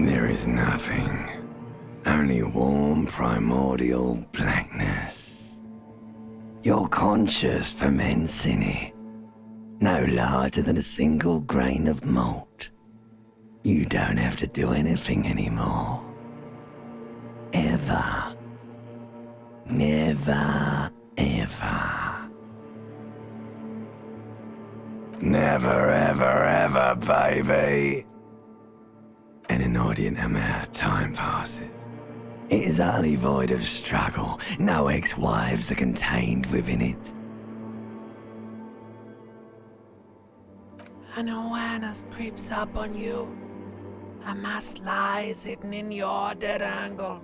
There is nothing. Only warm primordial blackness. Your conscious ferments in it. No larger than a single grain of malt. You don't have to do anything anymore. Ever. Never, ever. Never, ever, ever, baby. An inordinate amount of time passes. It is utterly void of struggle. No ex-wives are contained within it. An awareness creeps up on you. A mass lies hidden in your dead angle,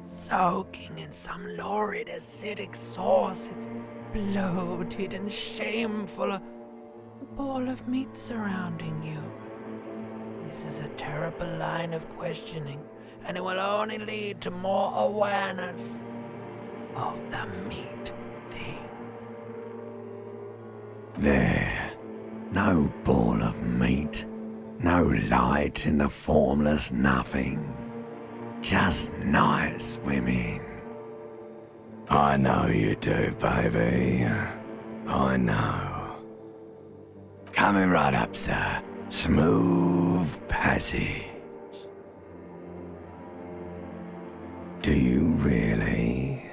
soaking in some lurid acidic sauce. It's bloated and shameful. A ball of meat surrounding you. This is a terrible line of questioning, and it will only lead to more awareness of the meat thing. There. No ball of meat. No light in the formless nothing. Just nice women. I know you do, baby. I know. Coming right up, sir. Smooth passage. Do you really?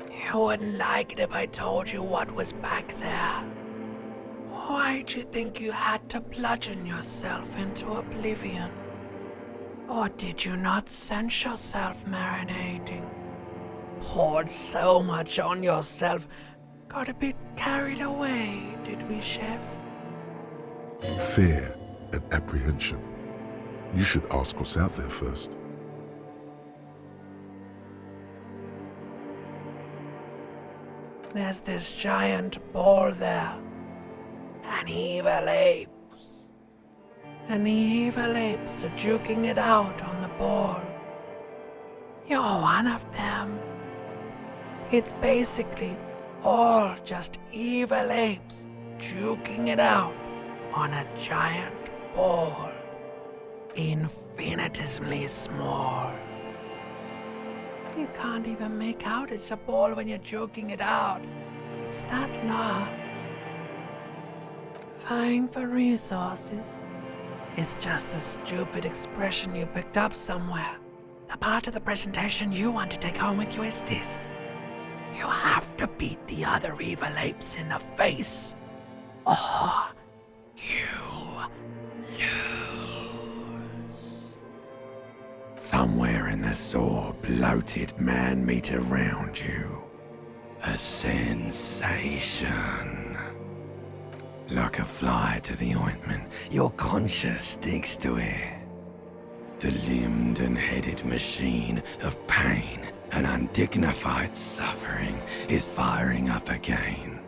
You wouldn't like it if I told you what was back there. Why'd you think you had to bludgeon yourself into oblivion? Or did you not sense yourself marinating? Poured so much on yourself, got a bit carried away, did we, Chef? Fear and apprehension. You should ask what's out there first. There's this giant ball there. And evil apes. And the evil apes are juking it out on the ball. You're one of them. It's basically all just evil apes juking it out on a giant ball. Infinitesimally small. You can't even make out it's a ball when you're joking it out. It's that large. Vying for resources is just a stupid expression you picked up somewhere. The part of the presentation you want to take home with you is this. You have to beat the other evil apes in the face, or you lose. Somewhere in the sore, bloated man-meat around you. A sensation. Like a fly to the ointment, your conscience sticks to it. The limbed and headed machine of pain and undignified suffering is firing up again.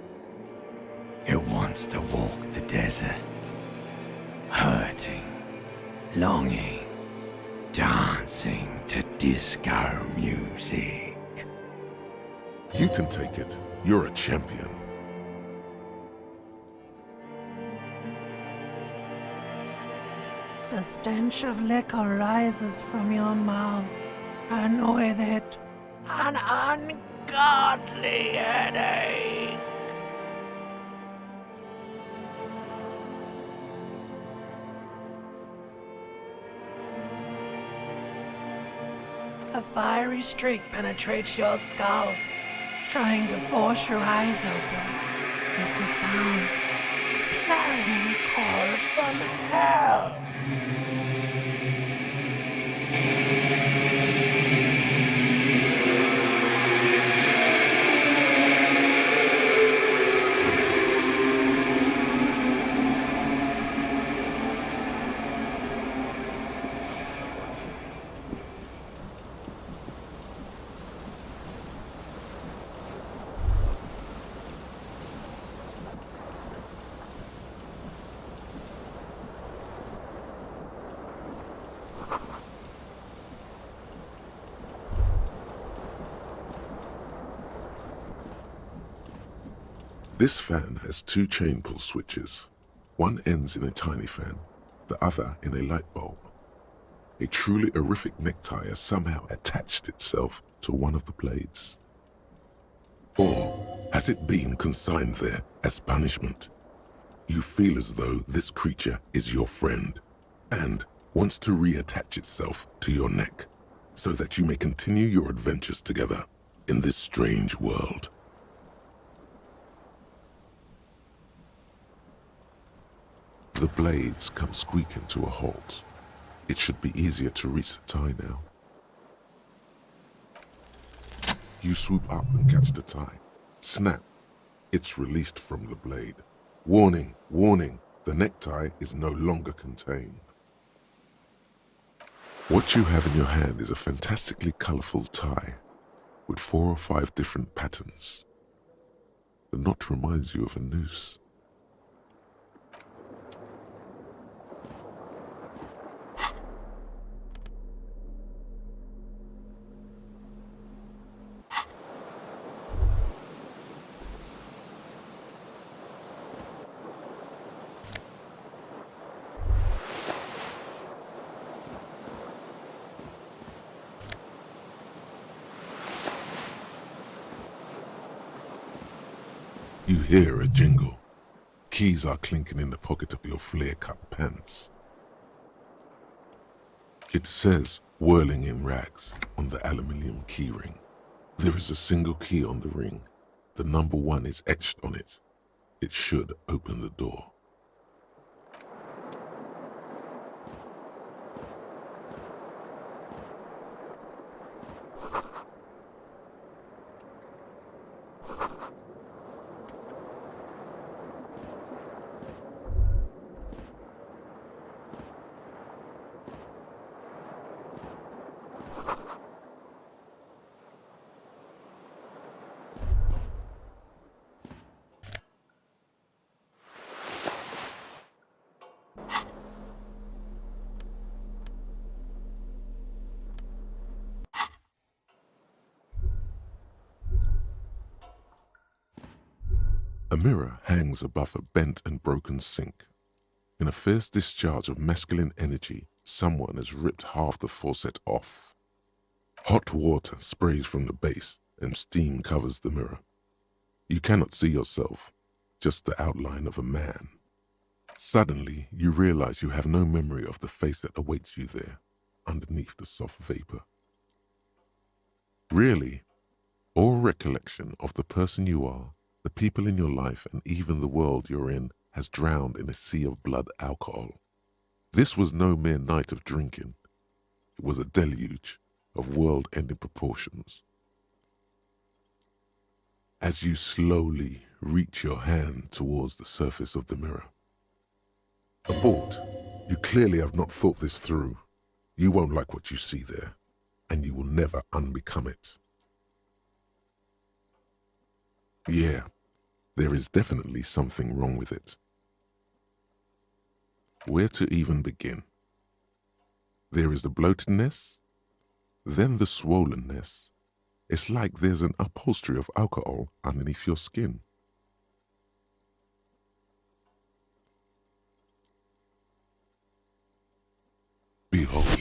It wants to walk the desert, hurting, longing, dancing to disco music. You can take it. You're a champion. The stench of liquor rises from your mouth, and with it, an ungodly headache. A fiery streak penetrates your skull, trying to force your eyes open. It's a sound, a clarion call from hell. This fan has 2 chain pull switches. One ends in a tiny fan, the other in a light bulb. A truly horrific necktie has somehow attached itself to one of the blades. Or has it been consigned there as punishment? You feel as though this creature is your friend and wants to reattach itself to your neck so that you may continue your adventures together in this strange world. The blades come squeaking to a halt. It should be easier to reach the tie now. You swoop up and catch the tie. Snap! It's released from the blade. Warning, warning, the necktie is no longer contained. What you have in your hand is a fantastically colorful tie with 4 or 5 different patterns. The knot reminds you of a noose. You hear a jingle. Keys are clinking in the pocket of your flare-cut pants. It says "whirling in rags" on the aluminium keyring. There is a single key on the ring. The number 1 is etched on it. It should open the door. A mirror hangs above a bent and broken sink. In a fierce discharge of masculine energy, someone has ripped half the faucet off. Hot water sprays from the base and steam covers the mirror. You cannot see yourself, just the outline of a man. Suddenly, you realize you have no memory of the face that awaits you there, underneath the soft vapor. Really, all recollection of the person you are, the people in your life, and even the world you're in has drowned in a sea of blood alcohol. This was no mere night of drinking. It was a deluge of world-ending proportions. As you slowly reach your hand towards the surface of the mirror. Abort. You clearly have not thought this through. You won't like what you see there, and you will never unbecome it. Yeah, there is definitely something wrong with it. Where to even begin? There is the bloatedness, then the swollenness. It's like there's an upholstery of alcohol underneath your skin. Behold.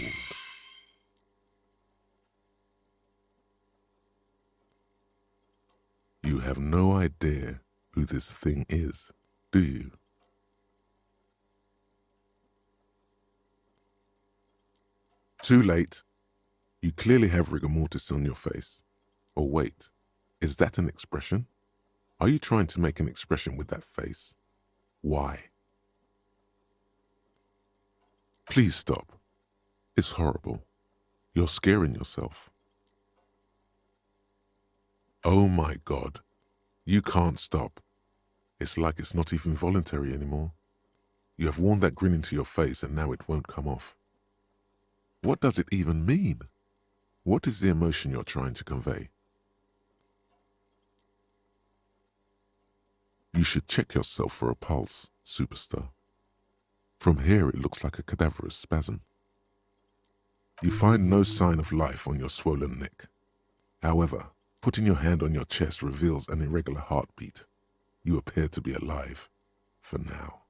You have no idea who this thing is, do you? Too late. You clearly have rigor mortis on your face. Or wait, is that an expression? Are you trying to make an expression with that face? Why? Please stop. It's horrible. You're scaring yourself. Oh my God. You can't stop. It's like it's not even voluntary anymore. You have worn that grin into your face and now it won't come off. What does it even mean? What is the emotion you're trying to convey? You should check yourself for a pulse, superstar. From here it looks like a cadaverous spasm. You find no sign of life on your swollen neck. However, putting your hand on your chest reveals an irregular heartbeat. You appear to be alive, for now.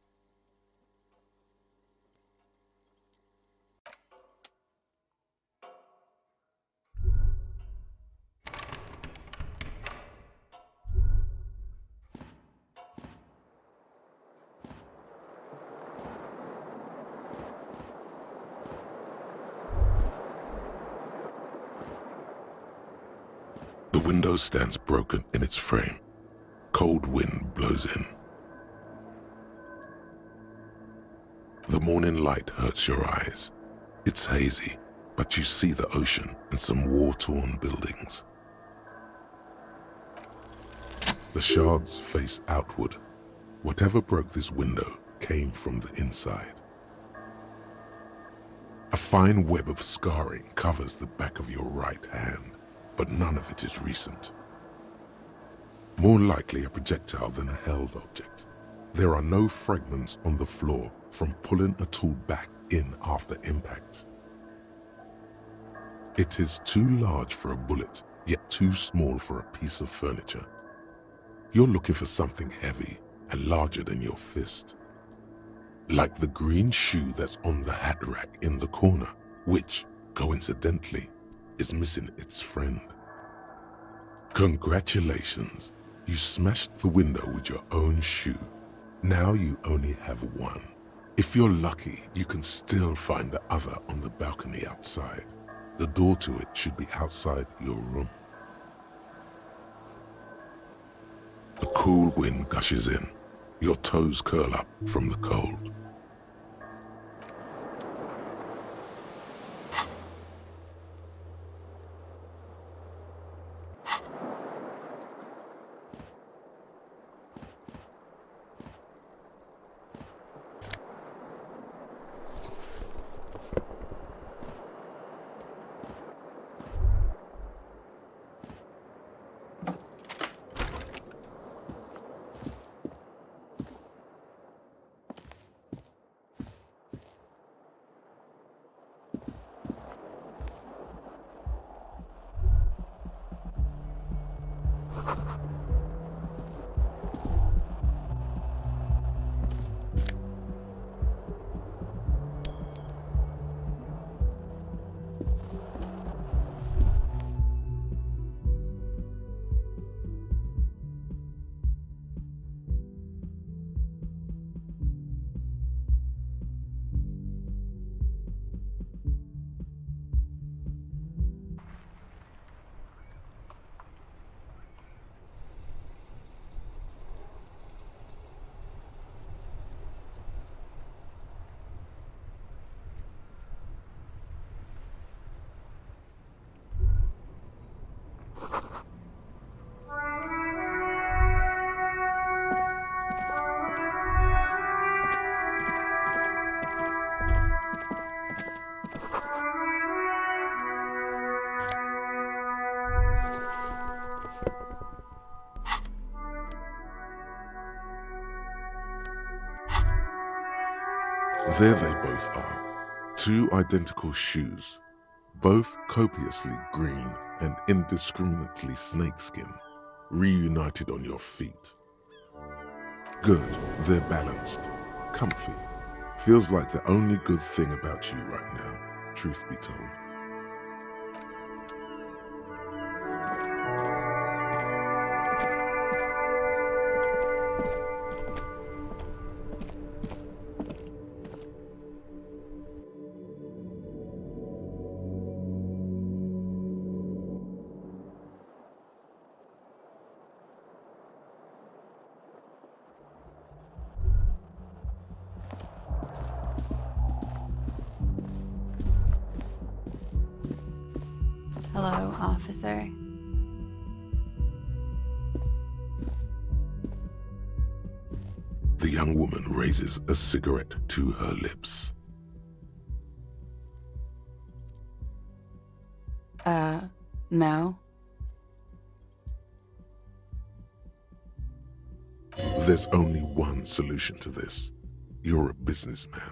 window stands broken in its frame. Cold wind blows in. The morning light hurts your eyes. It's hazy, but you see the ocean and some war-torn buildings. The shards face outward. Whatever broke this window came from the inside. A fine web of scarring covers the back of your right hand, but none of it is recent. More likely a projectile than a held object. There are no fragments on the floor from pulling a tool back in after impact. It is too large for a bullet, yet too small for a piece of furniture. You're looking for something heavy and larger than your fist. Like the green shoe that's on the hat rack in the corner, which, coincidentally, is missing its friend. Congratulations, you smashed the window with your own shoe. Now you only have one. If you're lucky, you can still find the other on the balcony outside. The door to it should be outside your room. A cool wind gushes in. Your toes curl up from the cold. There they both are, two identical shoes, both copiously green and indiscriminately snakeskin, reunited on your feet. Good, they're balanced, comfy. Feels like the only good thing about you right now, truth be told. Hello, officer. The young woman raises a cigarette to her lips. No. There's only one solution to this. You're a businessman.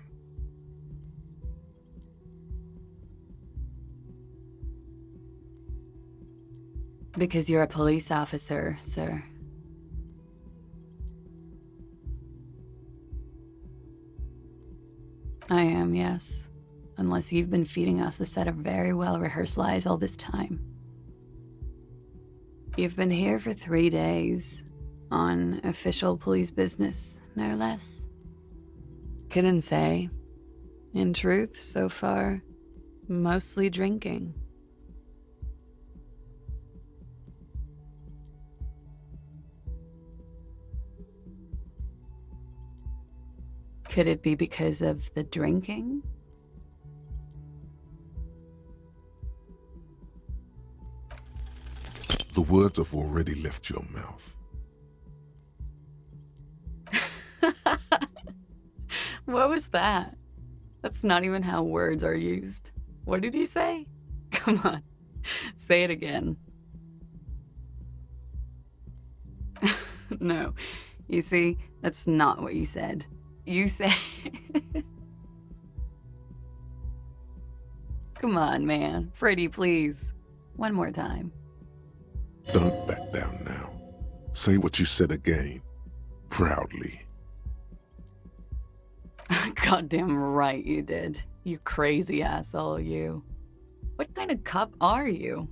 Because you're a police officer, sir. I am, yes. Unless you've been feeding us a set of very well-rehearsed lies all this time. You've been here for 3 days, on official police business, no less. Couldn't say. In truth, so far, mostly drinking. Could it be because of the drinking? The words have already left your mouth. What was that? That's not even how words are used. What did you say? Come on, say it again. No, you see, that's not what you said. You said... Come on, man. Freddy, please. One more time. Don't back down now. Say what you said again. Proudly. Goddamn right you did. You crazy asshole, you. What kind of cup are you?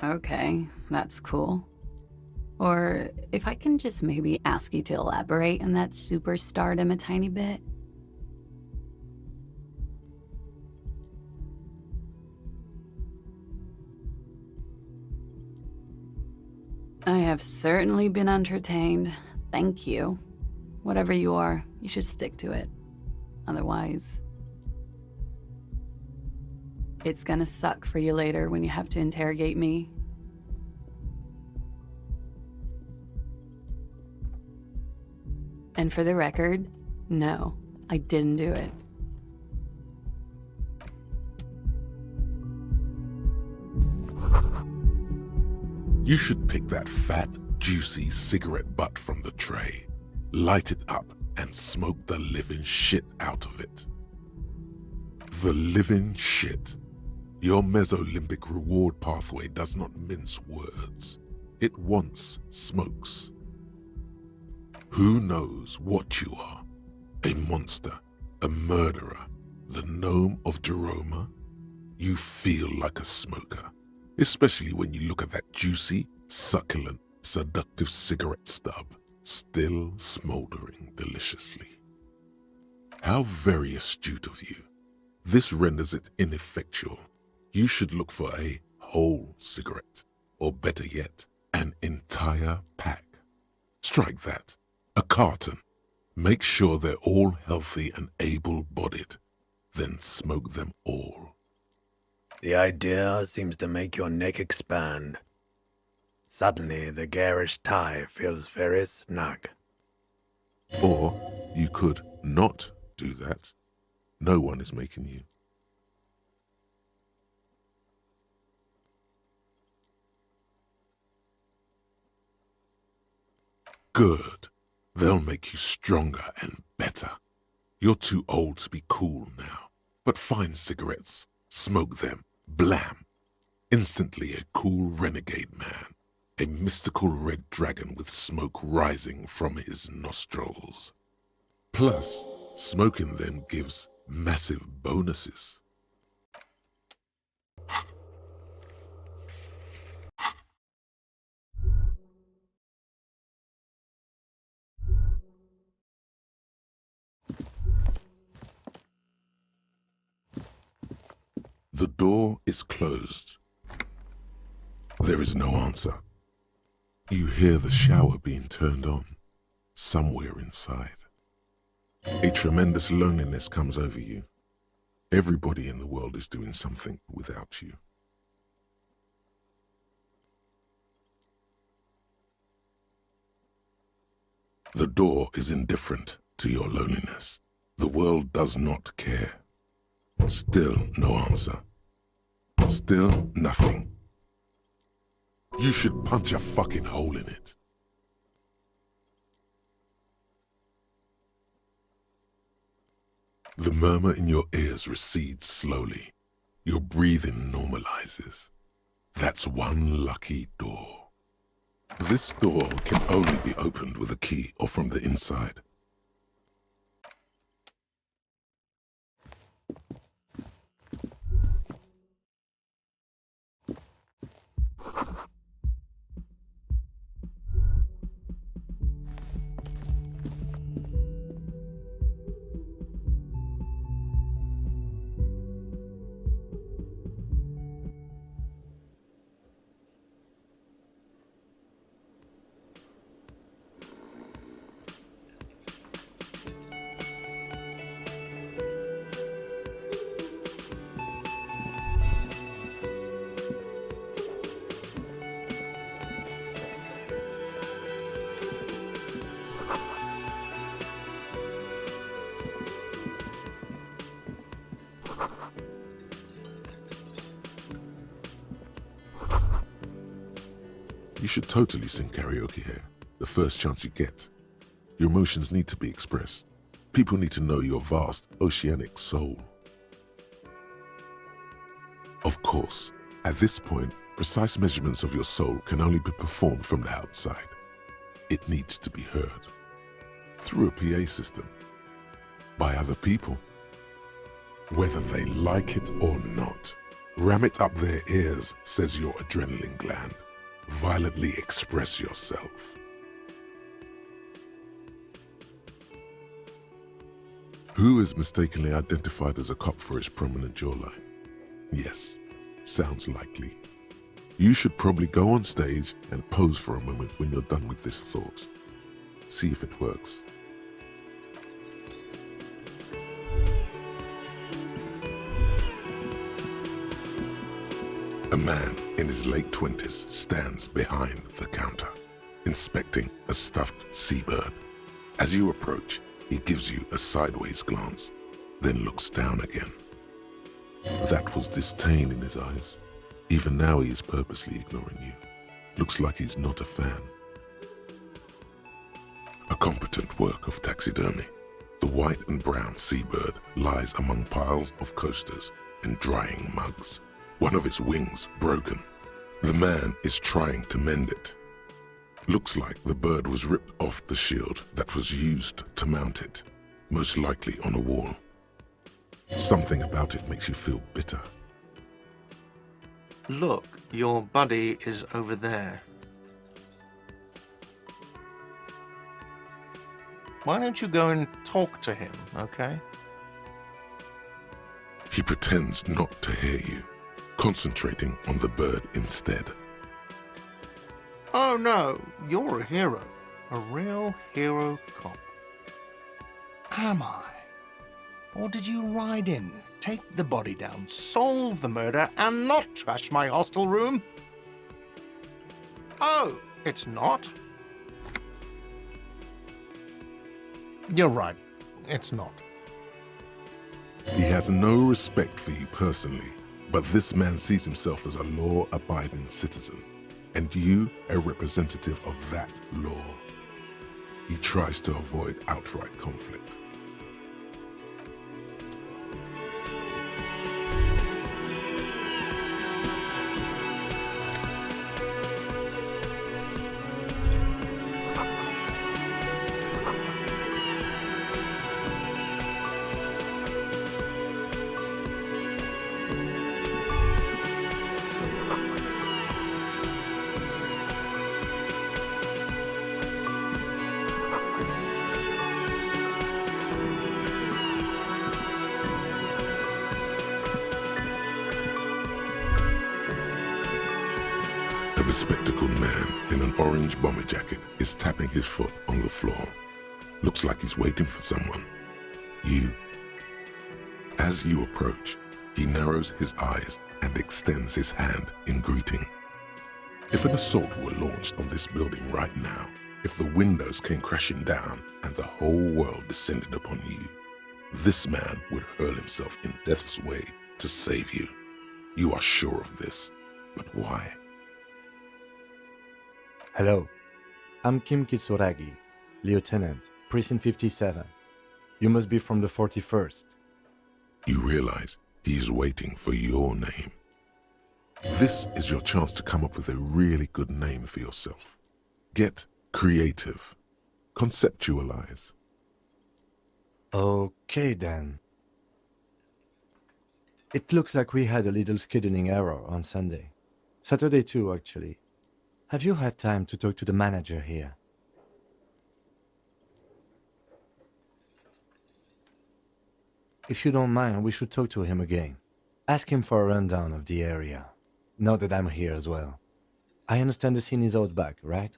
Okay, that's cool. Or if I can just maybe ask you to elaborate on that superstardom a tiny bit. I have certainly been entertained. Thank you. Whatever you are, you should stick to it. Otherwise, it's gonna suck for you later when you have to interrogate me. And for the record, no, I didn't do it. You should pick that fat, juicy cigarette butt from the tray, light it up, and smoke the living shit out of it. The living shit. Your mesolimbic reward pathway does not mince words. It wants smokes. Who knows what you are? A monster, a murderer, the gnome of Jeroma? You feel like a smoker. Especially when you look at that juicy, succulent, seductive cigarette stub, still smoldering deliciously. How very astute of you. This renders it ineffectual. You should look for a whole cigarette, or better yet, an entire pack. Strike that. A carton. Make sure they're all healthy and able-bodied. Then smoke them all. The idea seems to make your neck expand. Suddenly, the garish tie feels very snug. Or you could not do that. No one is making you. Good. They'll make you stronger and better. You're too old to be cool now. But find cigarettes, smoke them, blam. Instantly a cool renegade man. A mystical red dragon with smoke rising from his nostrils. Plus, smoking them gives massive bonuses. The door is closed. There is no answer. You hear the shower being turned on, somewhere inside. A tremendous loneliness comes over you. Everybody in the world is doing something without you. The door is indifferent to your loneliness. The world does not care. Still no answer. Still nothing. You should punch a fucking hole in it. The murmur in your ears recedes slowly. Your breathing normalizes. That's one lucky door. This door can only be opened with a key or from the inside. You should totally sing karaoke here, the first chance you get. Your emotions need to be expressed. People need to know your vast, oceanic soul. Of course, at this point, precise measurements of your soul can only be performed from the outside. It needs to be heard. Through a PA system. By other people. Whether they like it or not. Ram it up their ears, says your adrenaline gland. Violently express yourself. Who is mistakenly identified as a cop for his prominent jawline? Yes, sounds likely. You should probably go on stage and pose for a moment when you're done with this thought. See if it works. A man in his late 20s stands behind the counter, inspecting a stuffed seabird. As you approach, he gives you a sideways glance, then looks down again. That was disdain in his eyes. Even now he is purposely ignoring you. Looks like he's not a fan. A competent work of taxidermy. The white and brown seabird lies among piles of coasters and drying mugs. One of its wings broken. The man is trying to mend it. Looks like the bird was ripped off the shield that was used to mount it, most likely on a wall. Something about it makes you feel bitter. Look, your buddy is over there. Why don't you go and talk to him, okay? He pretends not to hear you, concentrating on the bird instead. Oh no, you're a hero. A real hero cop. Am I? Or did you ride in, take the body down, solve the murder, and not trash my hostel room? Oh, it's not? You're right, it's not. He has no respect for you personally, but this man sees himself as a law-abiding citizen, and you a representative of that law. He tries to avoid outright conflict. A bespectacled man in an orange bomber jacket is tapping his foot on the floor. Looks like he's waiting for someone. You. As you approach, he narrows his eyes and extends his hand in greeting. If an assault were launched on this building right now, if the windows came crashing down and the whole world descended upon you, this man would hurl himself in death's way to save you. You are sure of this, but why? Hello, I'm Kim Kitsuragi, Lieutenant, Precinct 57. You must be from the 41st. You realize he's waiting for your name. This is your chance to come up with a really good name for yourself. Get creative. Conceptualize. Okay then. It looks like we had a little scheduling error on Sunday. Saturday too, actually. Have you had time to talk to the manager here? If you don't mind, we should talk to him again. Ask him for a rundown of the area. Now that I'm here as well. I understand the scene is out back, right?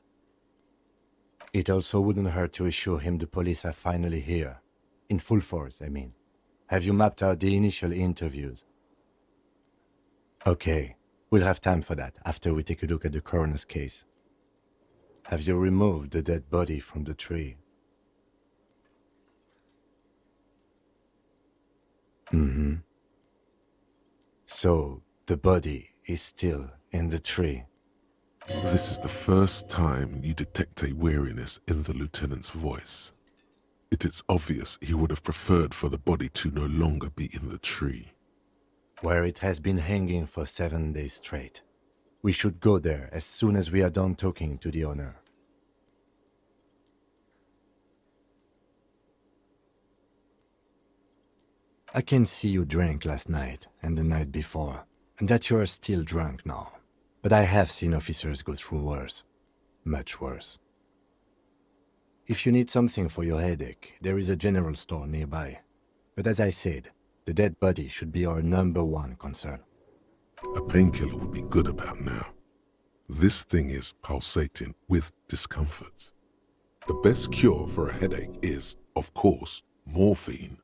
It also wouldn't hurt to assure him the police are finally here. In full force, I mean. Have you mapped out the initial interviews? Okay, we'll have time for that after we take a look at the coroner's case. Have you removed the dead body from the tree? Mm-hmm. So, the body is still in the tree. This is the first time you detect a weariness in the lieutenant's voice. It is obvious he would have preferred for the body to no longer be in the tree. Where it has been hanging for 7 days straight. We should go there as soon as we are done talking to the owner. I can see you drank last night and the night before, and that you are still drunk now. But I have seen officers go through worse. Much worse. If you need something for your headache, there is a general store nearby. But as I said, the dead body should be our #1 concern. A painkiller would be good about now. This thing is pulsating with discomfort. The best cure for a headache is, of course, morphine.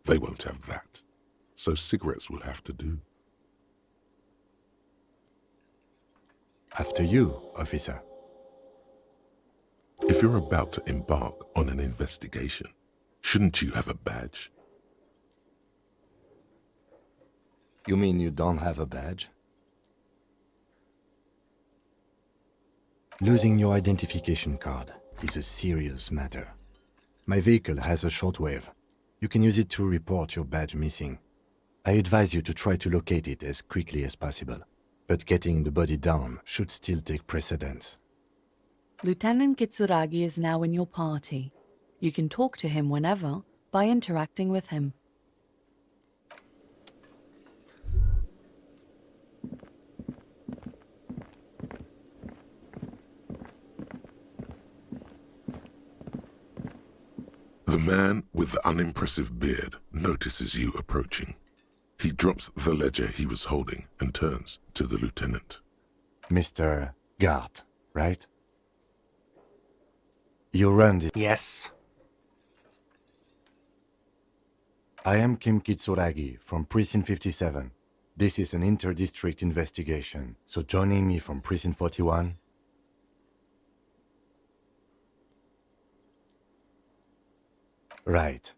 They won't have that, so cigarettes will have to do. After you, officer. If you're about to embark on an investigation, shouldn't you have a badge? You mean you don't have a badge? Losing your identification card is a serious matter. My vehicle has a shortwave. You can use it to report your badge missing. I advise you to try to locate it as quickly as possible, but getting the body down should still take precedence. Lieutenant Kitsuragi is now in your party. You can talk to him whenever by interacting with him. The man with the unimpressive beard notices you approaching. He drops the ledger he was holding and turns to the lieutenant. Mr. Gart, right? You run this. Yes? I am Kim Kitsuragi from Precinct 57. This is an inter-district investigation, so joining me from Precinct 41... Right.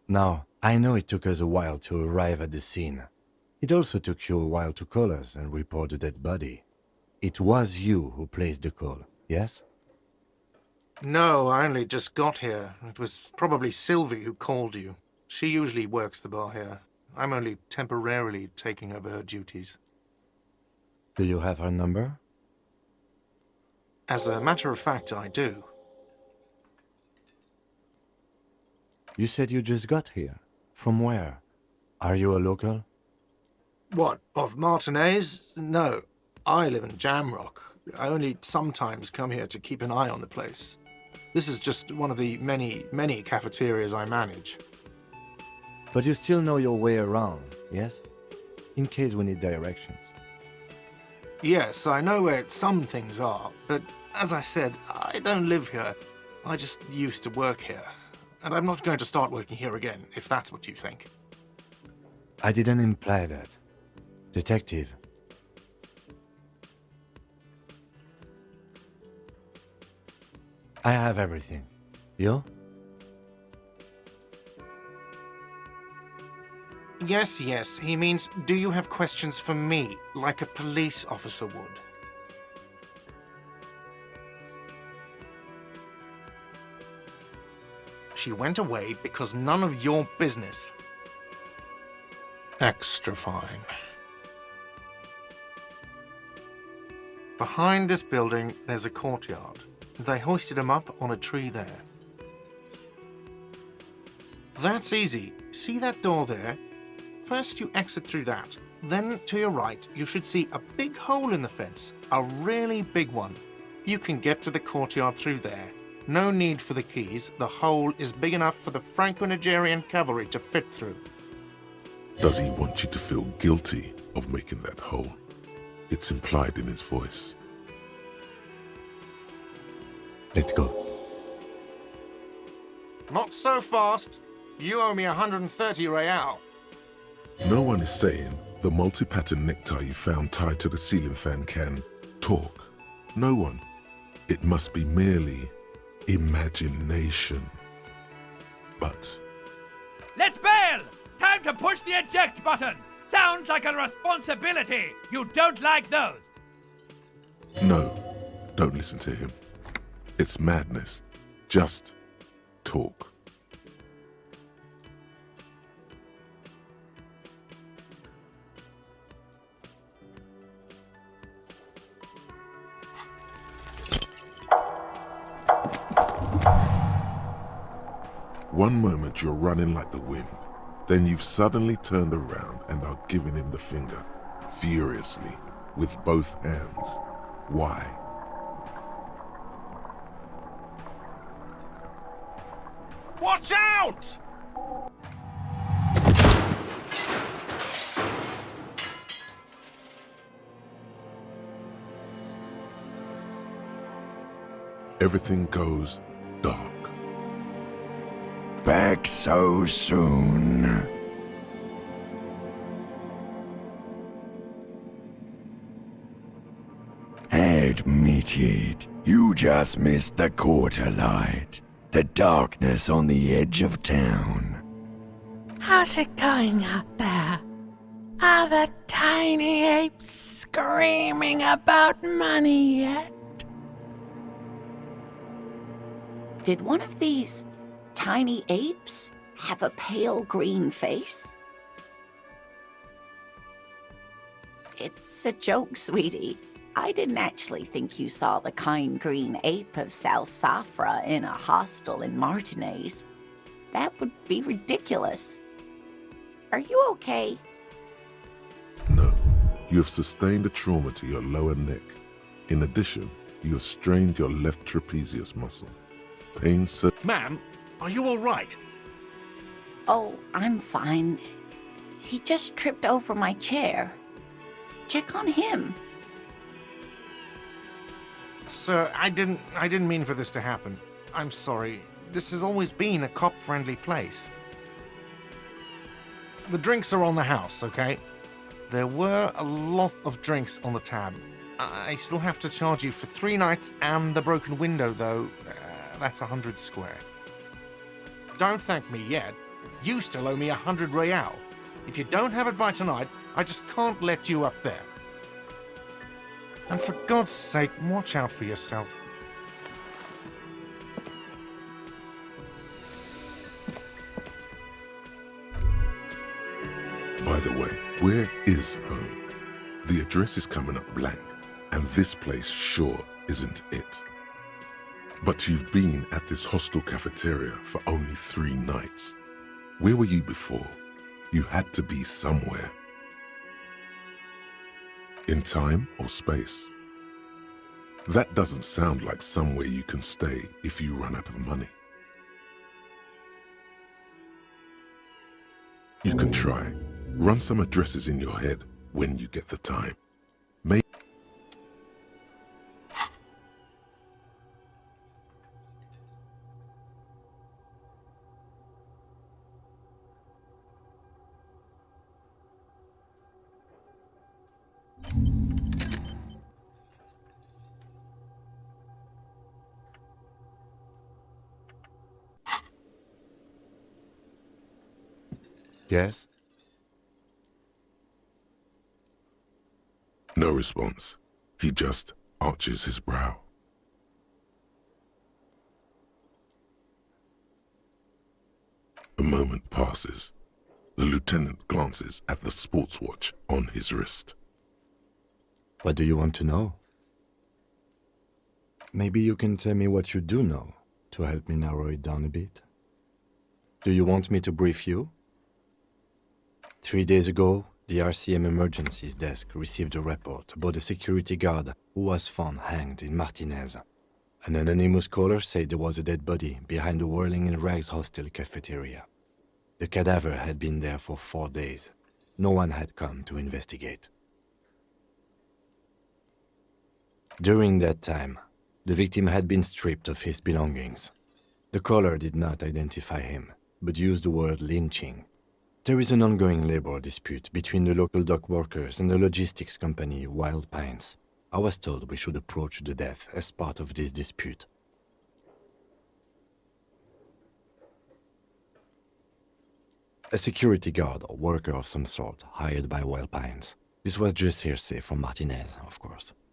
Now, I know it took us a while to arrive at the scene. It also took you a while to call us and report the dead body. It was you who placed the call, yes? No, I only just got here. It was probably Sylvie who called you. She usually works the bar here. I'm only temporarily taking over her duties. Do you have her number? As a matter of fact, I do. You said you just got here. From where? Are you a local? What, of Martinez? No, I live in Jamrock. I only sometimes come here to keep an eye on the place. This is just one of the many cafeterias I manage. But you still know your way around, yes? In case we need directions. Yes, I know where some things are, but as I said, I don't live here. I just used to work here. And I'm not going to start working here again, if that's what you think. I didn't imply that. Detective. I have everything. You? Yes, he means, do you have questions for me, like a police officer would? She went away because none of your business. Extra fine. Behind this building, there's a courtyard. They hoisted him up on a tree there. That's easy. See that door there? First you exit through that. Then, to your right, you should see a big hole in the fence. A really big one. You can get to the courtyard through there. No need for the keys. The hole is big enough for the Franco-Nigerian cavalry to fit through. Does he want you to feel guilty of making that hole? It's implied in his voice. Let's go. Not so fast. You owe me 130 real. No one is saying the multi-pattern necktie you found tied to the ceiling fan can talk. No one. It must be merely imagination. But Let's bail! Time to push the eject button! Sounds like a responsibility! You don't like those! No, don't listen to him. It's madness. Just talk. One moment you're running like the wind, then you've suddenly turned around and are giving him the finger, furiously, with both hands. Why? Watch out! Everything goes dark. Back so soon. Admit it, you just missed the quarter light. The darkness on the edge of town. How's it going out there? Are the tiny apes screaming about money yet? Did one of these tiny apes have a pale green face? It's a joke, sweetie. I didn't actually think you saw the kind green ape of Salsafra in a hostel in Martinez. That would be ridiculous. Are you okay? No, you have sustained a trauma to your lower neck. In addition, you have strained your left trapezius muscle. Pain Ma'am, are you all right? Oh, I'm fine. He just tripped over my chair. Check on him. Sir, I didn't mean for this to happen. I'm sorry. This has always been a cop-friendly place. The drinks are on the house, okay? There were a lot of drinks on the tab. I still have to charge you for 3 nights and the broken window, though. That's 100 square. Don't thank me yet. You still owe me 100 real. If you don't have it by tonight, I just can't let you up there. And for God's sake, watch out for yourself. By the way, where is home? The address is coming up blank, and this place sure isn't it. But you've been at this hostel cafeteria for only 3 nights. Where were you before? You had to be somewhere. In time or space? That doesn't sound like somewhere you can stay if you run out of money. You can try. Run some addresses in your head when you get the time. Maybe. Yes? No response. He just arches his brow. A moment passes. The lieutenant glances at the sports watch on his wrist. What do you want to know? Maybe you can tell me what you do know to help me narrow it down a bit. Do you want me to brief you? 3 days ago, the RCM Emergencies Desk received a report about a security guard who was found hanged in Martinez. An anonymous caller said there was a dead body behind the Whirling in Rags hostel cafeteria. The cadaver had been there for 4 days. No one had come to investigate. During that time, the victim had been stripped of his belongings. The caller did not identify him, but used the word lynching. There is an ongoing labor dispute between the local dock workers and the logistics company Wild Pines. I was told we should approach the death as part of this dispute. A security guard or worker of some sort hired by Wild Pines. This was just hearsay from Martinez, of course,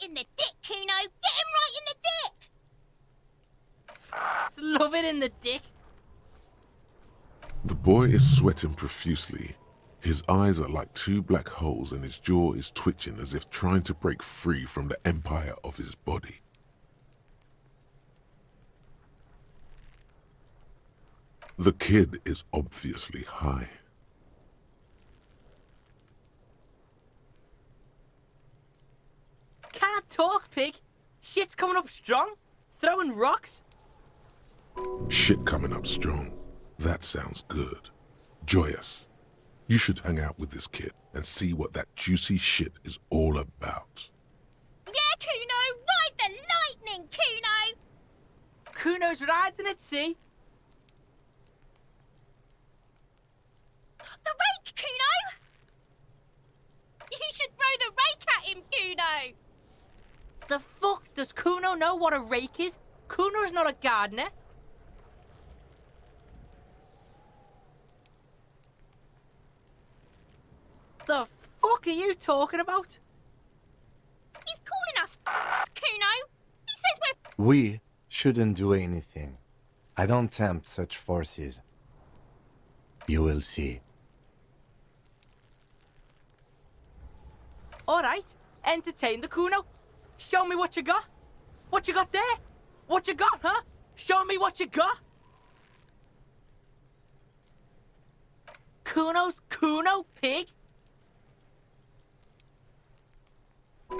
right in the dick, Kuno! Get him right in the dick! Love it in the dick. The boy is sweating profusely. His eyes are like two black holes and his jaw is twitching as if trying to break free from the empire of his body. The kid is obviously high. Can't talk, pig. Shit's coming up strong. Throwing rocks. Shit coming up strong. That sounds good. Joyous. You should hang out with this kid and see what that juicy shit is all about. Yeah, Kuno! Ride the lightning, Kuno! Kuno's riding at sea. The rake, Kuno! You should throw the rake at him, Kuno! The fuck? Does Kuno know what a rake is? Kuno's not a gardener. The fuck are you talking about? He's calling us Kuno! He says we're We shouldn't do anything. I don't tempt such forces. You will see. Alright, entertain the Kuno. Show me what you got. What you got there? What you got, huh? Show me what you got. Kuno's Kuno, pig.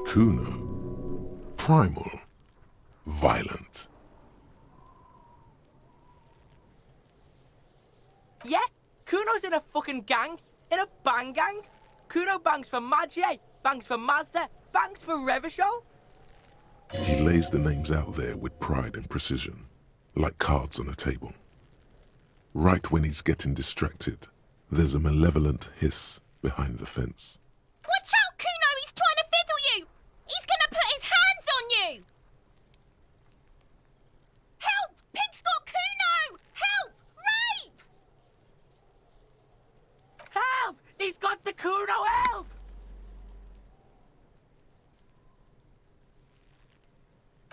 Kuno. Primal. Violent. Yeah, Kuno's in a fucking gang. In a bang gang. Kuno bangs for Magie, bangs for Mazda, bangs for Revachol. He lays the names out there with pride and precision, like cards on a table. Right when he's getting distracted, there's a malevolent hiss behind the fence. Watch out, Kuno! He's trying to fiddle you! He's gonna put his hands on you! Help! Pig's got Kuno! Help! Rape! Help! He's got the Kuno, help!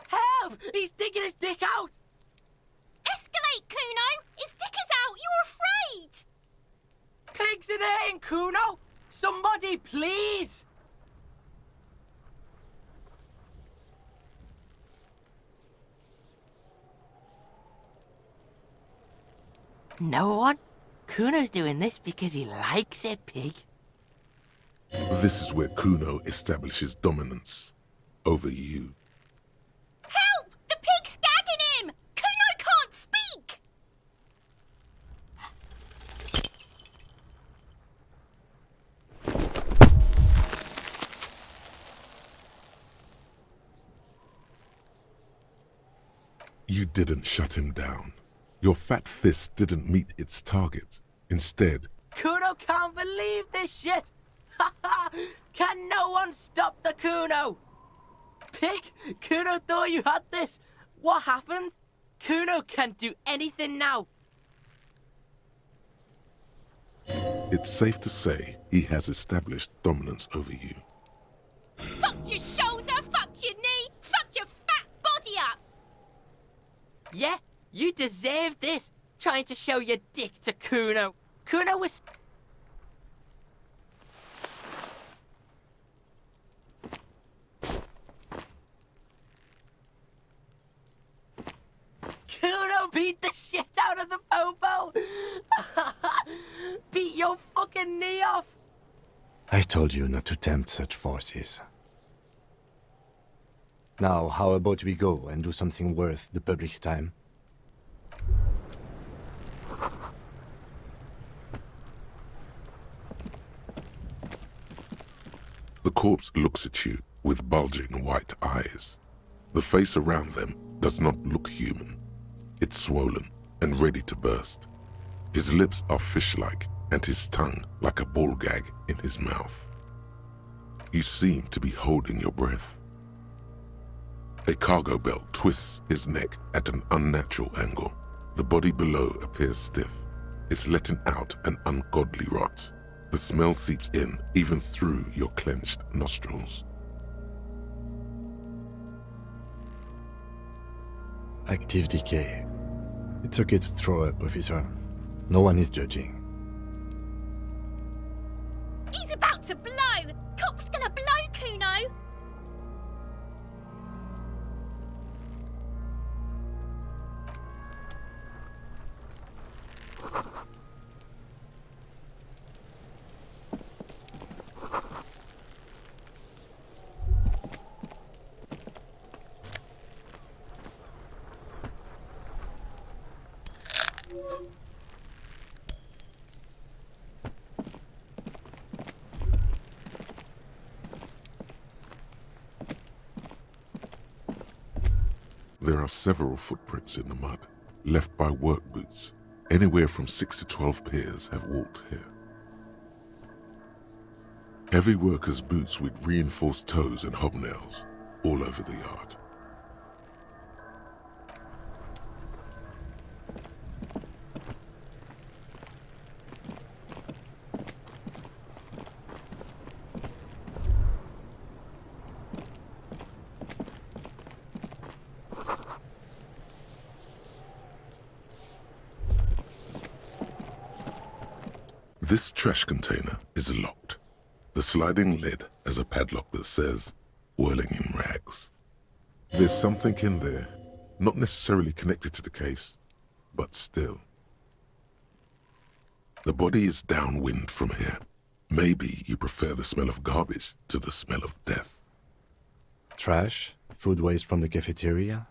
Help! He's digging his dick out! Escalate, Kuno! His dick is out! You're afraid! Pigs in here, Kuno! Somebody, please! No one? Kuno's doing this because he likes it, pig. This is where Kuno establishes dominance over you. Help! The pig's gagging him! Kuno can't speak! You didn't shut him down. Your fat fist didn't meet its target. Instead, Kuno can't believe this shit! Can no one stop the Kuno? Pig, Kuno thought you had this. What happened? Kuno can't do anything now. it's safe to say he has established dominance over you. Fucked your shoulder, fucked your knee, fucked your fat body up! Yeah, you deserve this. Trying to show your dick to Kuno. Kuno was... Kuno beat the shit out of the popo. Beat your fucking knee off. I told you not to tempt such forces. Now, how about we go and do something worth the public's time? The corpse looks at you with bulging white eyes. The face around them does not look human. It's swollen and ready to burst. His lips are fish-like and his tongue like a ball gag in his mouth. You seem to be holding your breath. A cargo belt twists his neck at an unnatural angle. The body below appears stiff. It's letting out an ungodly rot. The smell seeps in even through your clenched nostrils. Active decay. It's okay to throw up, officer. No one is judging. He's about to blow! Cop's gonna blow, Kuno! There are several footprints in the mud, left by work boots. Anywhere from 6 to 12 pairs have walked here. Heavy workers' boots with reinforced toes and hobnails all over the yard. This trash container is locked. The sliding lid has a padlock that says, "Whirling in rags." There's something in there, not necessarily connected to the case, but still. The body is downwind from here. Maybe you prefer the smell of garbage to the smell of death. Trash, food waste from the cafeteria.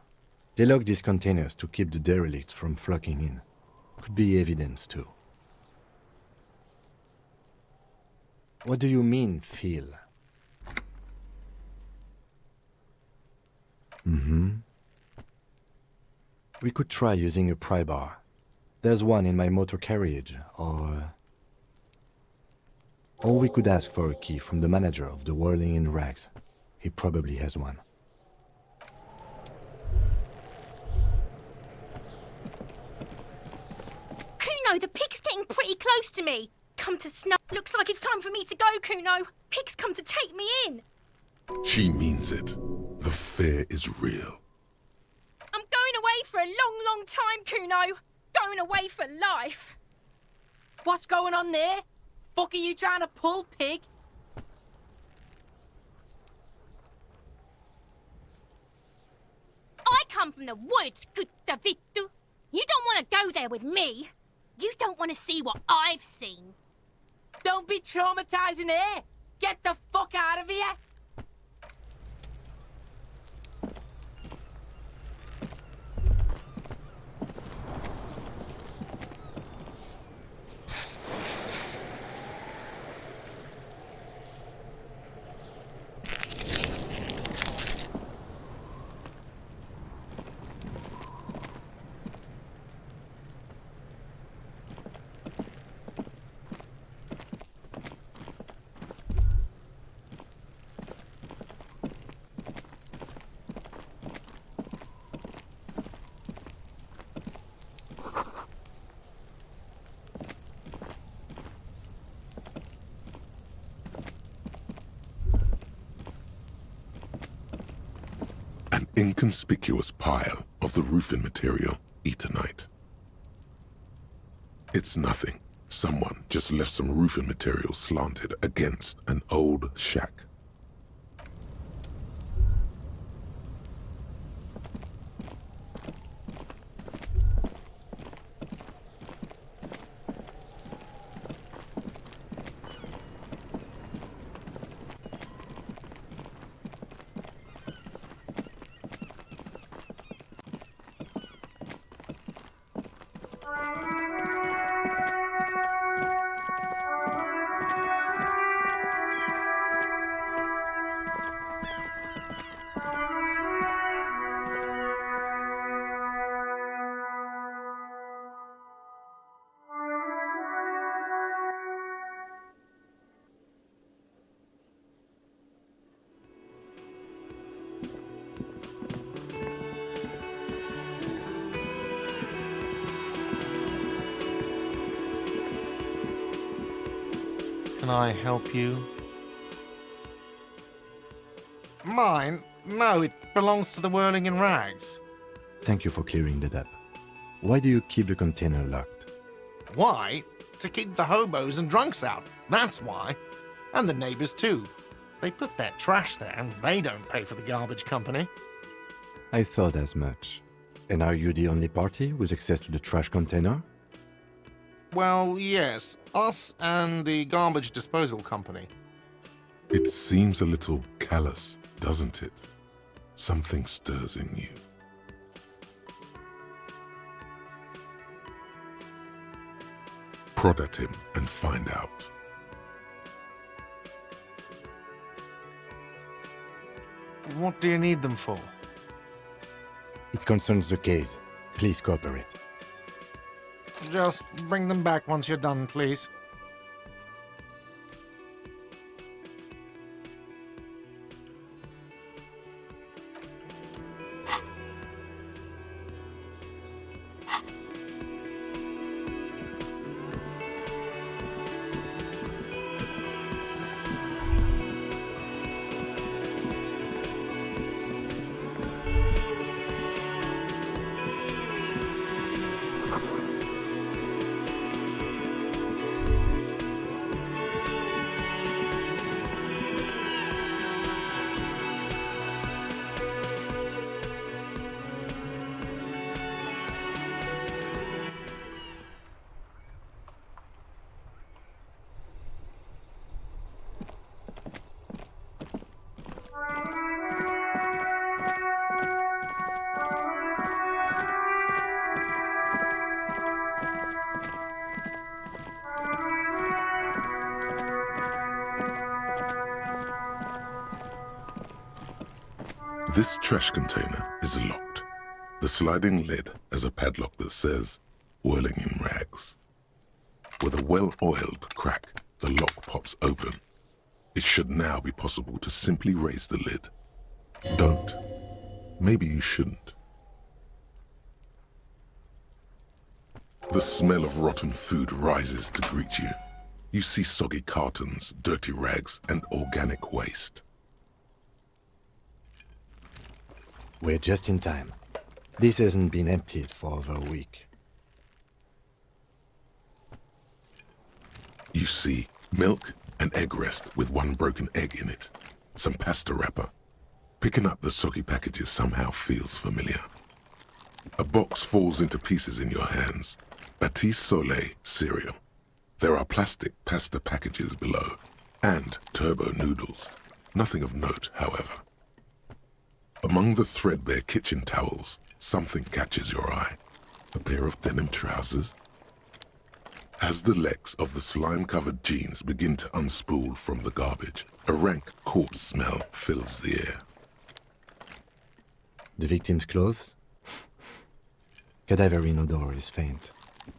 They lock these containers to keep the derelicts from flocking in. Could be evidence too. What do you mean, feel? We could try using a pry bar. There's one in my motor carriage, or we could ask for a key from the manager of the Whirling in Rags. He probably has one. Kuno, the pig's getting pretty close to me. Come to snuff. Looks like it's time for me to go, Kuno. Pig's come to take me in. She means it. The fear is real. I'm going away for a long, long time, Kuno. Going away for life. What's going on there? Fuck are you trying to pull, pig? I come from the woods, Gutta Vittu. You don't want to go there with me. You don't want to see what I've seen. Don't be traumatizing here. Get the fuck out of here. An inconspicuous pile of the roofing material, Eternite. It's nothing. Someone just left some roofing material slanted against an old shack. Can I help you? Mine? No, it belongs to the Whirling in Rags. Thank you for clearing that up. Why do you keep the container locked? Why? To keep the hobos and drunks out. That's why. And the neighbors too. They put their trash there and they don't pay for the garbage company. I thought as much. And are you the only party with access to the trash container? Well, yes. Us and the garbage disposal company. It seems a little callous, doesn't it? Something stirs in you. Prod at him and find out. What do you need them for? It concerns the case. Please cooperate. Just bring them back once you're done, please. This trash container is locked. The sliding lid has a padlock that says, "Whirling in rags." With a well-oiled crack, the lock pops open. It should now be possible to simply raise the lid. Don't. Maybe you shouldn't. The smell of rotten food rises to greet you. You see soggy cartons, dirty rags, and organic waste. We're just in time. This hasn't been emptied for over a week. You see milk and egg rest with one broken egg in it. Some pasta wrapper. Picking up the soggy packages somehow feels familiar. A box falls into pieces in your hands. Batiste Soleil cereal. There are plastic pasta packages below. And turbo noodles. Nothing of note, however. Among the threadbare kitchen towels, something catches your eye. A pair of denim trousers. As the legs of the slime-covered jeans begin to unspool from the garbage, a rank corpse smell fills the air. The victim's clothes? Cadaverine odor is faint.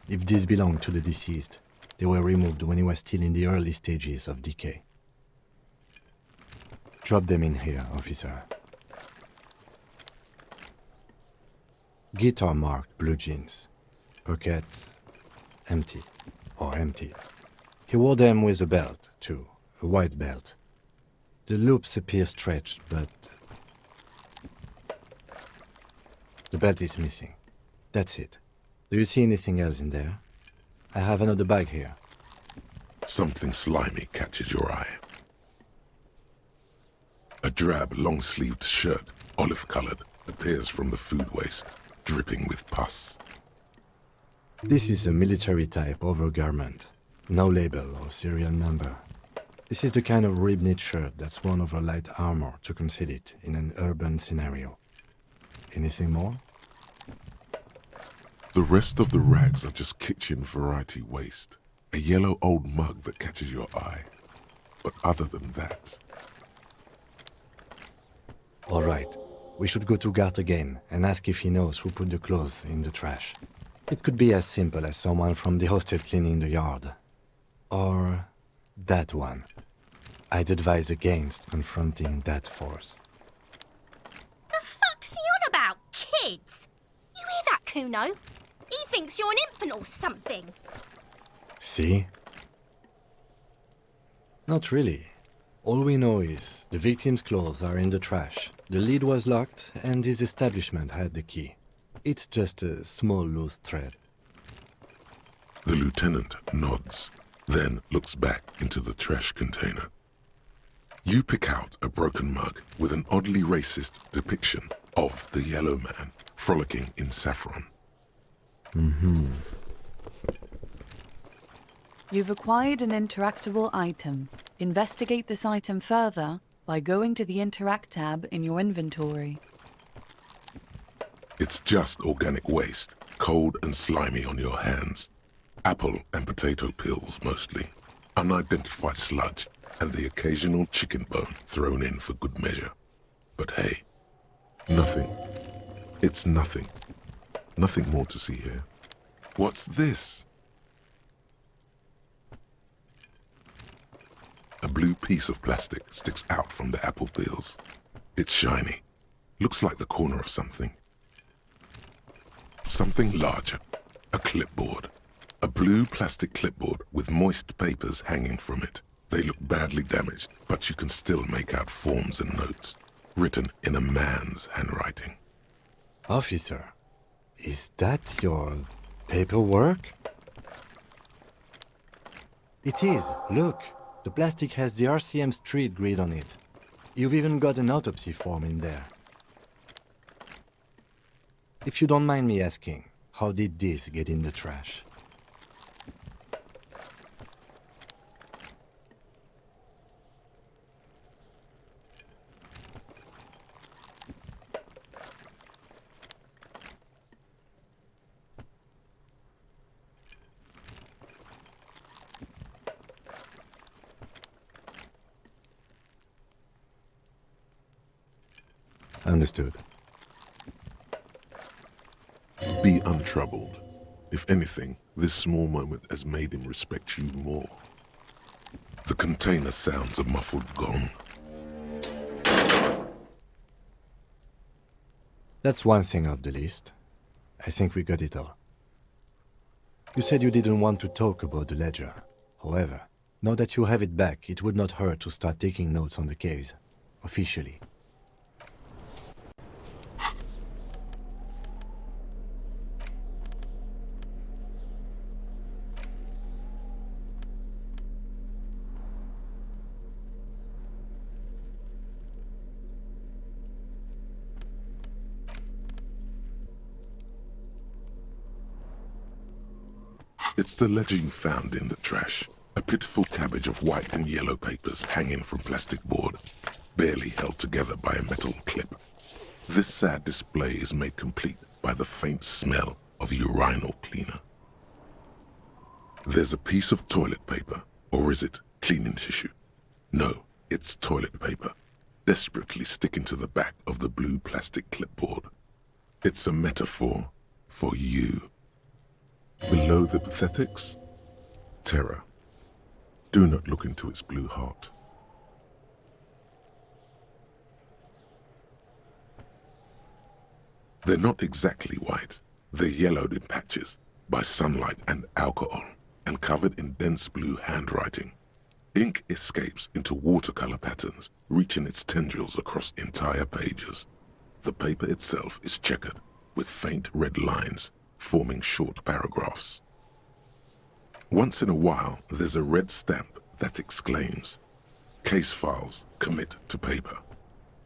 If these belong to the deceased, they were removed when he was still in the early stages of decay. Drop them in here, officer. Guitar-marked blue jeans. Pockets empty. Or empty. He wore them with a belt, too. A white belt. The loops appear stretched, but the belt is missing. That's it. Do you see anything else in there? I have another bag here. Something slimy catches your eye. A drab, long-sleeved shirt, olive-colored, appears from the food waste, dripping with pus. This is a military-type overgarment. No label or serial number. This is the kind of rib-knit shirt that's worn over light armor to conceal it in an urban scenario. Anything more? The rest of the rags are just kitchen variety waste. A yellow old mug that catches your eye. But other than that... All right. We should go to Gart again and ask if he knows who put the clothes in the trash. It could be as simple as someone from the hostel cleaning the yard. Or that one. I'd advise against confronting that force. The fuck's he on about, kids? You hear that, Kuno? He thinks you're an infant or something. See? Not really. All we know is the victim's clothes are in the trash, the lid was locked, and his establishment had the key. It's just a small loose thread. The lieutenant nods, then looks back into the trash container. You pick out a broken mug with an oddly racist depiction of the yellow man frolicking in saffron. You've acquired an interactable item. Investigate this item further by going to the Interact tab in your inventory. It's just organic waste, cold and slimy on your hands. Apple and potato peels mostly, unidentified sludge, and the occasional chicken bone thrown in for good measure. But hey, nothing. It's nothing. Nothing more to see here. What's this? A blue piece of plastic sticks out from the apple peels. It's shiny. Looks like the corner of something. Something larger. A clipboard. A blue plastic clipboard with moist papers hanging from it. They look badly damaged, but you can still make out forms and notes, written in a man's handwriting. Officer, is that your paperwork? It is. Look, the plastic has the RCM street grid on it. You've even got an autopsy form in there. If you don't mind me asking, how did this get in the trash? Understood. Be untroubled. If anything, this small moment has made him respect you more. The container sounds a muffled gong. That's one thing off the list. I think we got it all. You said you didn't want to talk about the ledger. However, now that you have it back, it would not hurt to start taking notes on the case, officially. It's the ledger you found in the trash. A pitiful cabbage of white and yellow papers hanging from plastic board, barely held together by a metal clip. This sad display is made complete by the faint smell of urinal cleaner. There's a piece of toilet paper, or is it cleaning tissue? No, it's toilet paper, desperately sticking to the back of the blue plastic clipboard. It's a metaphor for you. Below the pathetics, terror. Do not look into its blue heart. They're not exactly white. They're yellowed in patches by sunlight and alcohol and covered in dense blue handwriting. Ink escapes into watercolor patterns, reaching its tendrils across entire pages. The paper itself is checkered with faint red lines forming short paragraphs. Once in a while, there's a red stamp that exclaims, "Case files commit to paper."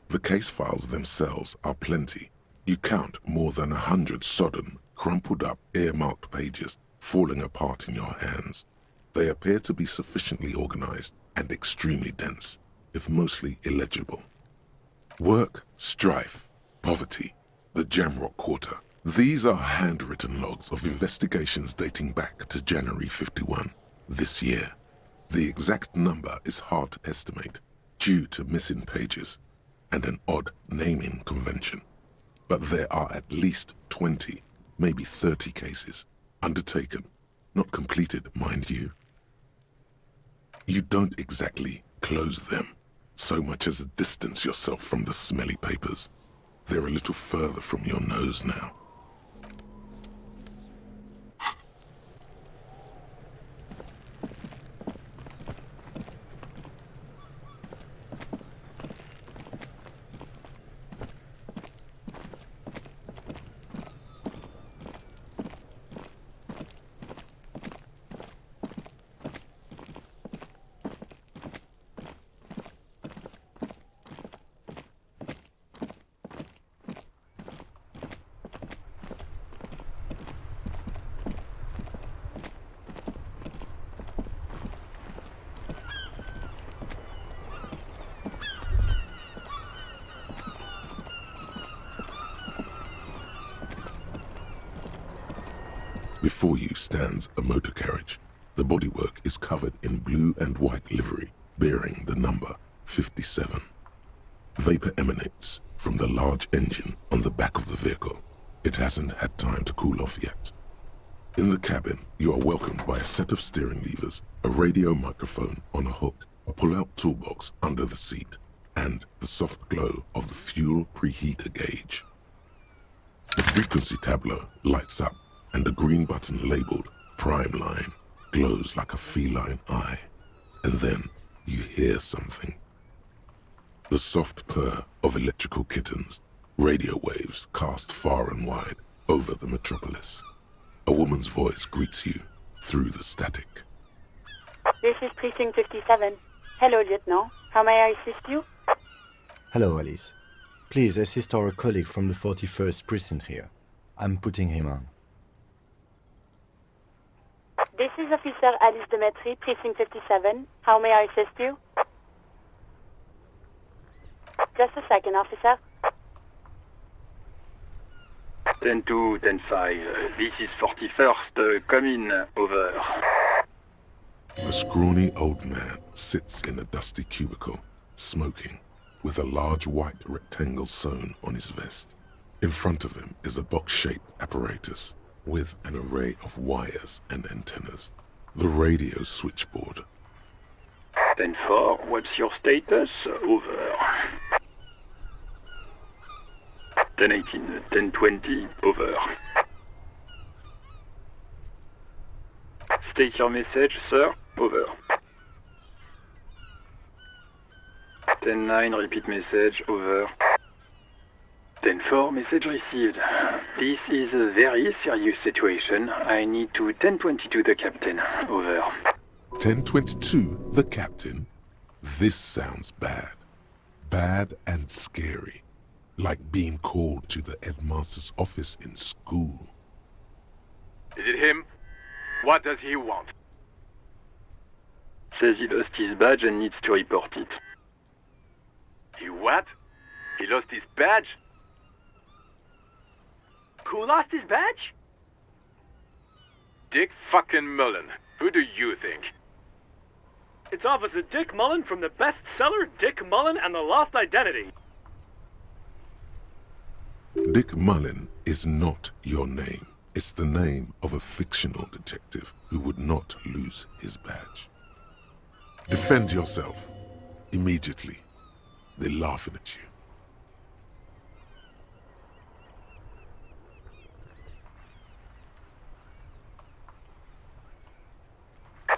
The case files themselves are plenty. You count more than 100 sodden, crumpled up, earmarked pages falling apart in your hands. They appear to be sufficiently organized and extremely dense, if mostly illegible. Work, strife, poverty, the Jamrock Quarter. These are handwritten logs of investigations dating back to January 51, this year. The exact number is hard to estimate due to missing pages and an odd naming convention. But there are at least 20, maybe 30 cases undertaken, not completed, mind you. You don't exactly close them, so much as distance yourself from the smelly papers. They're a little further from your nose now. Before you stands a motor carriage. The bodywork is covered in blue and white livery, bearing the number 57. Vapor emanates from the large engine on the back of the vehicle. It hasn't had time to cool off yet. In the cabin, you are welcomed by a set of steering levers, a radio microphone on a hook, a pull-out toolbox under the seat, and the soft glow of the fuel preheater gauge. The frequency tableau lights up, and a green button labeled Prime Line glows like a feline eye. And then you hear something. The soft purr of electrical kittens, radio waves cast far and wide over the metropolis. A woman's voice greets you through the static. This is Precinct 57. Hello, Lieutenant. How may I assist you? Hello, Alice. Please assist our colleague from the 41st Precinct here. I'm putting him on. This is Officer Alice Demetri, Precinct 57. How may I assist you? Just a second, officer. 10-2, 10-5. This is 41st. Come in. Over. A scrawny old man sits in a dusty cubicle, smoking, with a large white rectangle sewn on his vest. In front of him is a box-shaped apparatus with an array of wires and antennas. The radio switchboard. 10-4, what's your status? Over. 10-18, 10-20, over. State your message, sir. Over. 10-9, repeat message. Over. 10-4, message received. This is a very serious situation. I need to 10-22 the captain. Over. 1022, the captain. This sounds bad. Bad and scary. Like being called to the headmaster's office in school. Is it him? What does he want? Says he lost his badge and needs to report it. He what? He lost his badge? Who lost his badge? Dick fucking Mullen. Who do you think? It's Officer Dick Mullen from the bestseller Dick Mullen and the Lost Identity. Dick Mullen is not your name. It's the name of a fictional detective who would not lose his badge. Defend yourself. Immediately. They're laughing at you.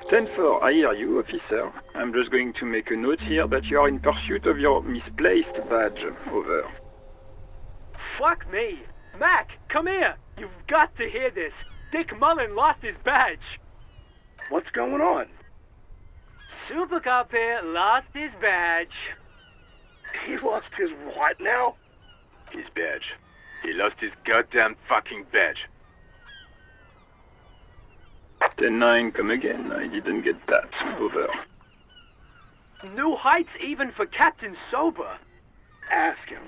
Ten-4, I hear you, officer. I'm just going to make a note here that you are in pursuit of your misplaced badge. Over. Fuck me! Mac, come here! You've got to hear this! Dick Mullen lost his badge! What's going on? Super Cop here lost his badge. He lost his what now? His badge. He lost his goddamn fucking badge. 10-9, come again. I didn't get that. Over. New heights even for Captain Sober. Ask him.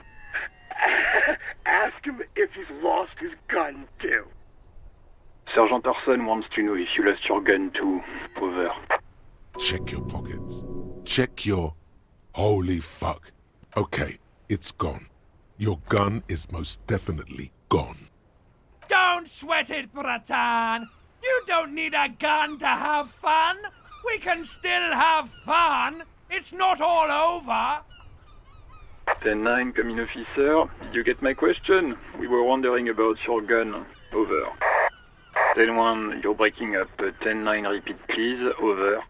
Ask him if he's lost his gun too. Sergeant Orson wants to know if you lost your gun too. Over. Check your pockets. Check your... Holy fuck. Okay, it's gone. Your gun is most definitely gone. Don't sweat it, Bratan! You don't need a gun to have fun! We can still have fun! It's not all over! 10-9, come in, officer. Did you get my question? We were wondering about your gun. Over. 10-1, you're breaking up. 10-9, repeat please. Over.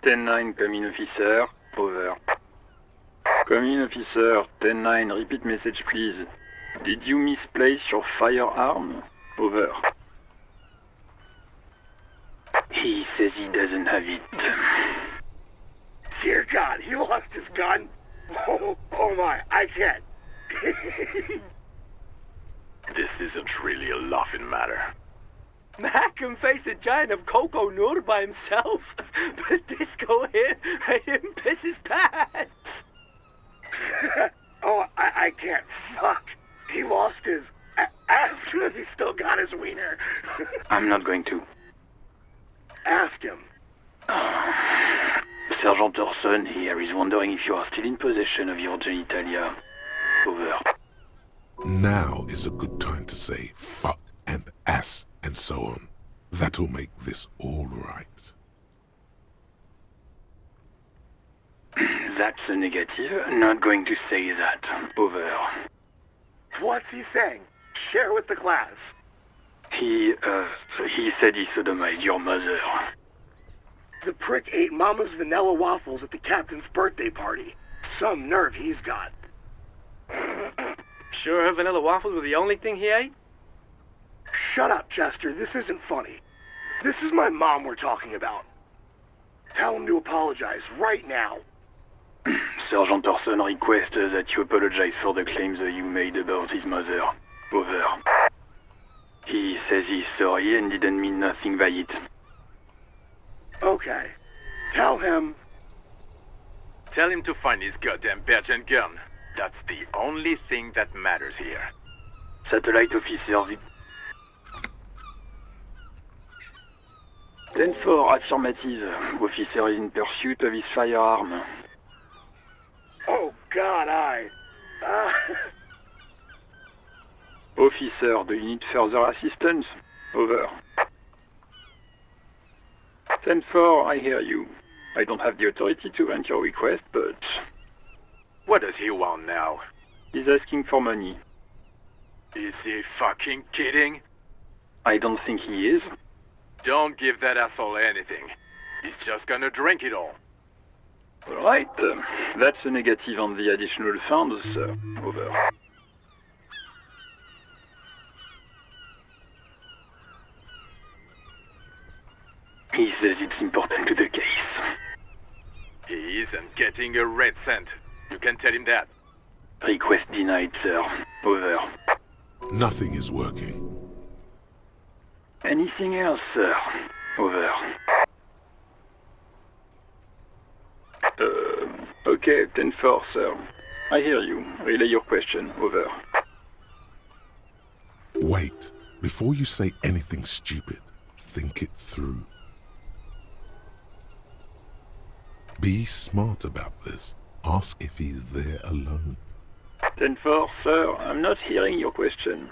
10-9, come in, officer. Over. Come in, officer. 10-9, repeat message please. Did you misplace your firearm? Over. He says he doesn't have it. Dear God, he lost his gun? Oh my, I can't. This isn't really a laughing matter. Mac can face a giant of Coco Nur by himself, but Disco here made him piss his pants. Oh, I can't. Fuck. He lost his... Ask him if he still got his wiener. I'm not going to. Ask him. Sergeant Orson here is wondering if you are still in possession of your genitalia. Over. Now is a good time to say fuck and ass and so on. That'll make this all right. That's a negative. Not going to say that. Over. What's he saying? Share with the class. He said he sodomized your mother. The prick ate Mama's vanilla waffles at the captain's birthday party. Some nerve he's got. Sure her vanilla waffles were the only thing he ate? Shut up, Chester. This isn't funny. This is my mom we're talking about. Tell him to apologize right now. Sergeant Orson requests that you apologize for the claims you made about his mother. Over. He says he's sorry and didn't mean nothing by it. Okay. Tell him. Tell him to find his goddamn badge and gun. That's the only thing that matters here. Satellite officer. 10-4, affirmative. Officer is in pursuit of his firearm. Oh, God, Officer, do you need further assistance? Over. 10-4, I hear you. I don't have the authority to grant your request, but... What does he want now? He's asking for money. Is he fucking kidding? I don't think he is. Don't give that asshole anything. He's just gonna drink it all. Alright, that's a negative on the additional funds, sir. Over. He says it's important to the case. He isn't getting a red cent. You can tell him that. Request denied, sir. Over. Nothing is working. Anything else, sir? Over. Okay, 10-4, sir. I hear you. Relay your question. Over. Wait. Before you say anything stupid, think it through. Be smart about this. Ask if he's there alone. 10-4, sir. I'm not hearing your question.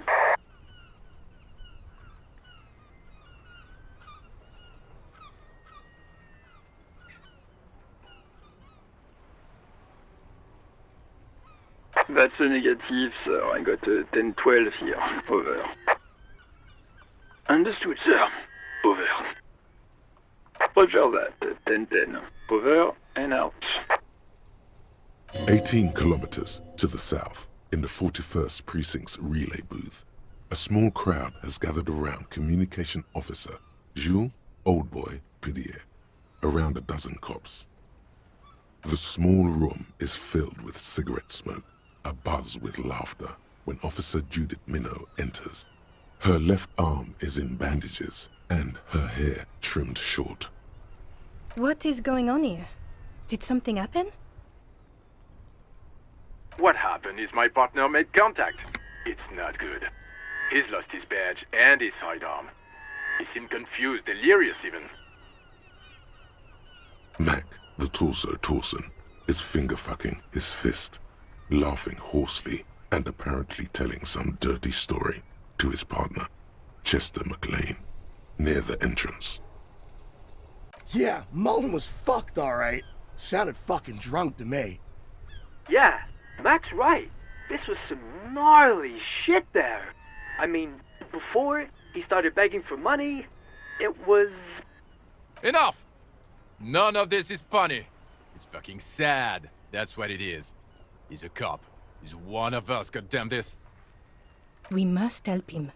That's a negative, sir. I got a 10-12 here. Over. Understood, sir. Over. Roger that. 10-10. Over and out. 18 kilometers to the south, in the 41st Precinct's relay booth, a small crowd has gathered around Communication Officer Jules Oldboy Pidier, around a dozen cops. The small room is filled with cigarette smoke, abuzz with laughter, when Officer Judith Minnow enters. Her left arm is in bandages, and her hair trimmed short. What is going on here? Did something happen? What happened is my partner made contact. It's not good. He's lost his badge and his sidearm. He seemed confused, delirious even. Mac, the torso Torson, is finger-fucking his fist, laughing hoarsely and apparently telling some dirty story to his partner, Chester McLean, near the entrance. Yeah, Mullen was fucked, alright. Sounded fucking drunk to me. Yeah, Mac's right. This was some gnarly shit there. I mean, before he started begging for money, it was... Enough! None of this is funny. It's fucking sad. That's what it is. He's a cop. He's one of us, goddamn this. We must help him.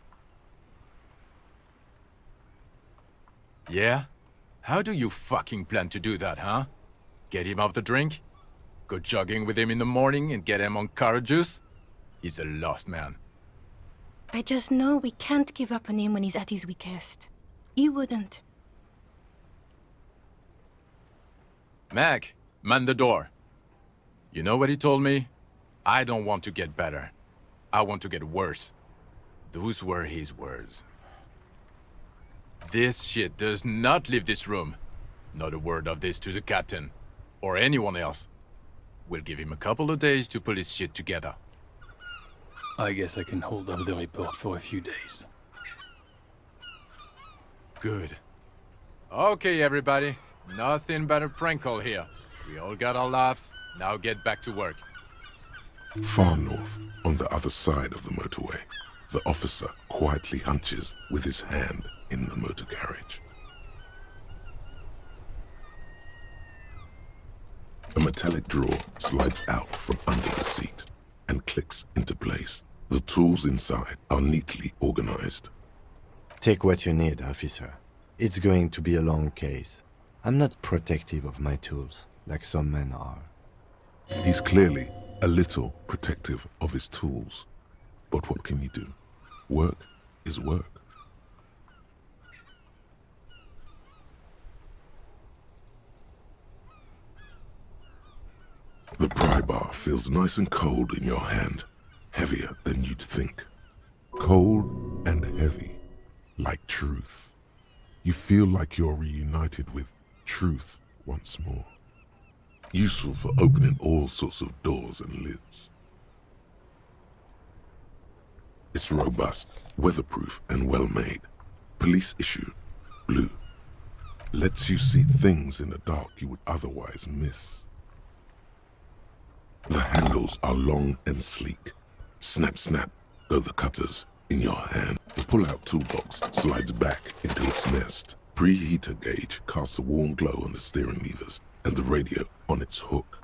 Yeah? How do you fucking plan to do that, huh? Get him off the drink? Go jogging with him in the morning and get him on carrot juice? He's a lost man. I just know we can't give up on him when he's at his weakest. He wouldn't. Mac, man the door. You know what he told me? I don't want to get better. I want to get worse. Those were his words. This shit does not leave this room. Not a word of this to the captain, or anyone else. We'll give him a couple of days to pull his shit together. I guess I can hold up the report for a few days. Good. Okay, everybody. Nothing but a prank call here. We all got our laughs. Now get back to work. Far north, on the other side of the motorway, the officer quietly hunches with his hand in the motor carriage. A metallic drawer slides out from under the seat and clicks into place. The tools inside are neatly organized. Take what you need, officer. It's going to be a long case. I'm not protective of my tools, like some men are. He's clearly a little protective of his tools. But what can you do? Work is work. The pry bar feels nice and cold in your hand, heavier than you'd think. Cold and heavy, like truth. You feel like you're reunited with truth once more. Useful for opening all sorts of doors and lids. It's robust, weatherproof, and well-made. Police issue, blue. Lets you see things in the dark you would otherwise miss. The handles are long and sleek. Snap, snap, go the cutters in your hand. The pull-out toolbox slides back into its nest. Preheater gauge casts a warm glow on the steering levers and the radio on its hook.